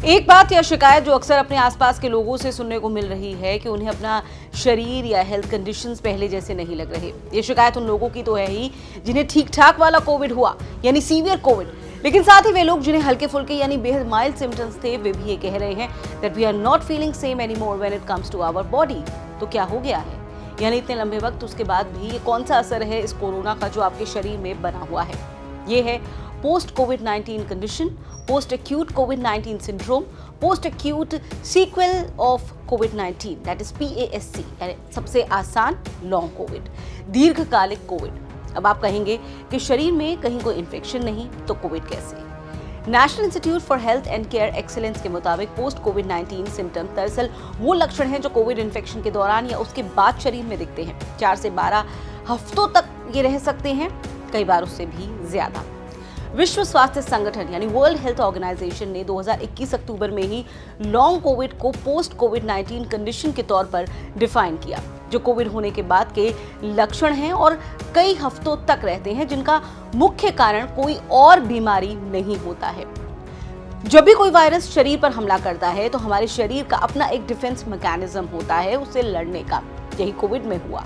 एक बात या शिकायत जो अक्सर अपने आसपास के लोगों से सुनने को मिल रही है कि उन्हें अपना शरीर या हेल्थ कंडीशंस पहले जैसे नहीं लग रहे। ये शिकायत उन लोगों की तो है ही जिन्हें ठीक ठाक वाला कोविड हुआ, यानी सीवियर कोविड। लेकिन साथ ही वे लोग जिन्हें हल्के फुल्के यानी बेहद माइल्ड सिम्टम्स थे, वे भी ये कह रहे हैं that we are not feeling same anymore when it comes to our body. तो क्या हो गया है? यानी इतने लंबे वक्त उसके बाद भी ये कौन सा असर है इस कोरोना का जो आपके शरीर में बना हुआ है? ये है post covid condition, post acute covid syndrome, post acute sequel of covid that is PASC, यानी सबसे आसान लॉन्ग कोविड, दीर्घकालिक कोविड। अब आप कहेंगे कि शरीर में कहीं कोई इन्फेक्शन नहीं तो कोविड कैसे? National institute for health and care excellence के मुताबिक पोस्ट कोविड-19 सिम्टम दरअसल वो लक्षण हैं जो कोविड इन्फेक्शन के दौरान या उसके बाद शरीर में दिखते हैं। 4 से 12 हफ्तों तक ये रह सकते हैं, कई बार उससे भी ज्यादा। विश्व स्वास्थ्य संगठन यानी वर्ल्ड हेल्थ ऑर्गेनाइजेशन ने 2021 अक्टूबर में ही लॉन्ग कोविड को पोस्ट कोविड-19 कंडीशन के तौर पर डिफाइन किया, जो कोविड होने के बाद के लक्षण हैं और कई हफ्तों तक रहते हैं, जिनका मुख्य कारण कोई और बीमारी नहीं होता है। जब भी कोई वायरस शरीर पर हमला करता है तो हमारे शरीर का अपना एक डिफेंस मैकेनिज्म होता है उससे लड़ने का। यही कोविड में हुआ,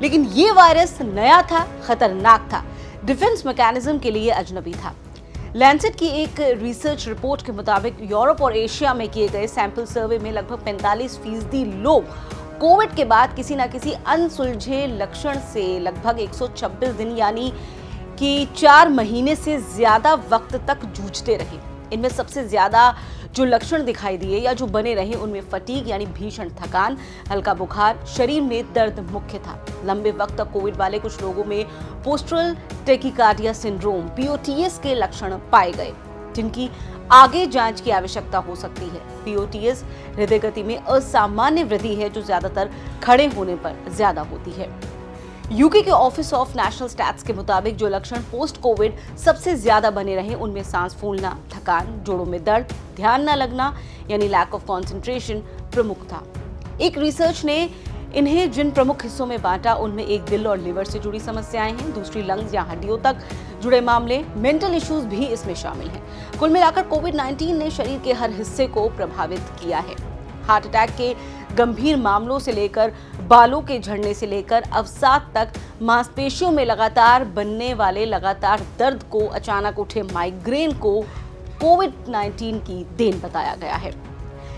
लेकिन ये वायरस नया था, खतरनाक था, डिफेंस मैकेनिज्म के लिए अजनबी था। लैंसेट की एक रिसर्च रिपोर्ट के मुताबिक यूरोप और एशिया में किए गए सैंपल सर्वे में लगभग 45% लोग कोविड के बाद किसी न किसी अनसुलझे लक्षण से लगभग 126 दिन यानी कि 4 महीने से ज्यादा वक्त तक जूझते रहे। इनमें सबसे ज्यादा जो लक्षण दिखाई दिए या जो बने रहे उनमें फटीग यानी भीषण थकान, हल्का बुखार, शरीर में दर्द मुख्य था। लंबे वक्त तक कोविड वाले कुछ लोगों में पोस्टरल टेकिकार्डिया सिंड्रोम POTS के लक्षण पाए गए, जिनकी आगे जांच की आवश्यकता हो सकती है। POTS हृदय गति में असामान्य वृद्धि है जो ज्यादातर खड़े होने पर ज्यादा होती है। यूके के ऑफिस ऑफ नेशनल स्टैट्स के मुताबिक जो लक्षण पोस्ट कोविड सबसे ज्यादा बने रहे उनमें सांस फूलना, थकान, जोड़ों में दर्द, ध्यान न लगना यानी लैक ऑफ कंसंट्रेशन प्रमुख था। एक रिसर्च ने इन्हें जिन प्रमुख हिस्सों में बांटा उनमें एक दिल और लिवर से जुड़ी समस्याएं हैं, दूसरी लंग्स या हड्डियों तक जुड़े मामले, मेंटल इश्यूज भी इसमें शामिल हैं। कुल मिलाकर कोविड-19 ने शरीर के हर हिस्से को प्रभावित किया है। हार्ट अटैक के गंभीर मामलों से लेकर बालों के झड़ने से लेकर अवसाद तक, मांसपेशियों में लगातार बनने वाले लगातार दर्द को, अचानक उठे माइग्रेन को कोविड-19 की देन बताया गया है।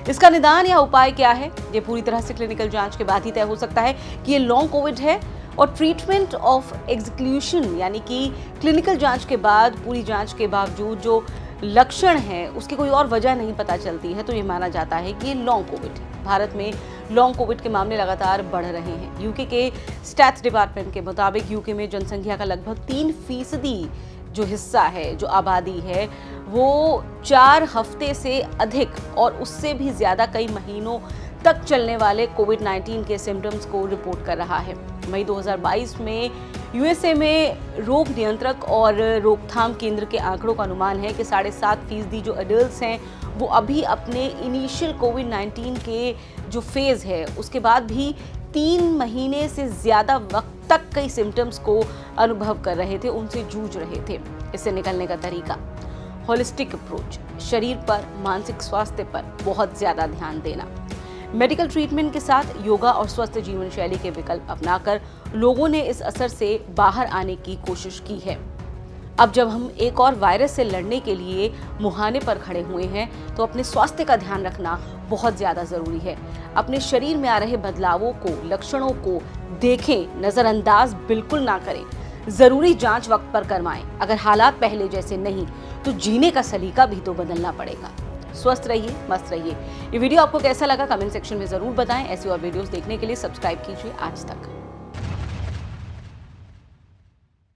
इसका निदान या उपाय क्या है? ये पूरी तरह से क्लिनिकल जांच के बाद ही तय हो सकता है कि ये लॉन्ग कोविड है, और ट्रीटमेंट ऑफ एग्जीक्यूशन यानी कि क्लिनिकल जांच के बाद, पूरी जांच के बावजूद जो लक्षण है उसकी कोई और वजह नहीं पता चलती है तो ये माना जाता है कि ये लॉन्ग कोविड है। भारत में लॉन्ग कोविड के मामले लगातार बढ़ रहे हैं। यूके के स्टैट्स डिपार्टमेंट के मुताबिक यूके में जनसंख्या का लगभग 3% जो हिस्सा है, जो आबादी है, वो 4 हफ्ते से अधिक और उससे भी ज्यादा कई महीनों तक चलने वाले कोविड-19 के सिम्टम्स को रिपोर्ट कर रहा है। मई 2022 में USA में रोग नियंत्रक और रोकथाम केंद्र के आंकड़ों का अनुमान है कि 7.5% जो एडल्ट्स हैं वो अभी अपने इनिशियल कोविड-19 के जो फेज है उसके बाद भी 3 महीने से ज्यादा वक्त तक कई सिम्टम्स को अनुभव कर रहे थे, उनसे जूझ रहे थे। इससे निकलने का तरीका होलिस्टिक अप्रोच, शरीर पर, मानसिक स्वास्थ्य पर बहुत ज्यादा ध्यान देना, मेडिकल ट्रीटमेंट के साथ योगा और स्वस्थ जीवन शैली के विकल्प अपनाकर लोगों ने इस असर से बाहर आने की कोशिश की है। अब जब हम एक और वायरस से लड़ने के लिए मुहाने पर खड़े हुए हैं तो अपने स्वास्थ्य का ध्यान रखना बहुत ज्यादा जरूरी है। अपने शरीर में आ रहे बदलावों को, लक्षणों को देखें, नजरअंदाज बिल्कुल ना करें, जरूरी जांच वक्त पर करवाएं। अगर हालात पहले जैसे नहीं तो जीने का सलीका भी तो बदलना पड़ेगा। स्वस्थ रहिए, मस्त रहिए। ये वीडियो आपको कैसा लगा कमेंट सेक्शन में जरूर बताएं। ऐसी और वीडियोस देखने के लिए सब्सक्राइब कीजिए आज तक।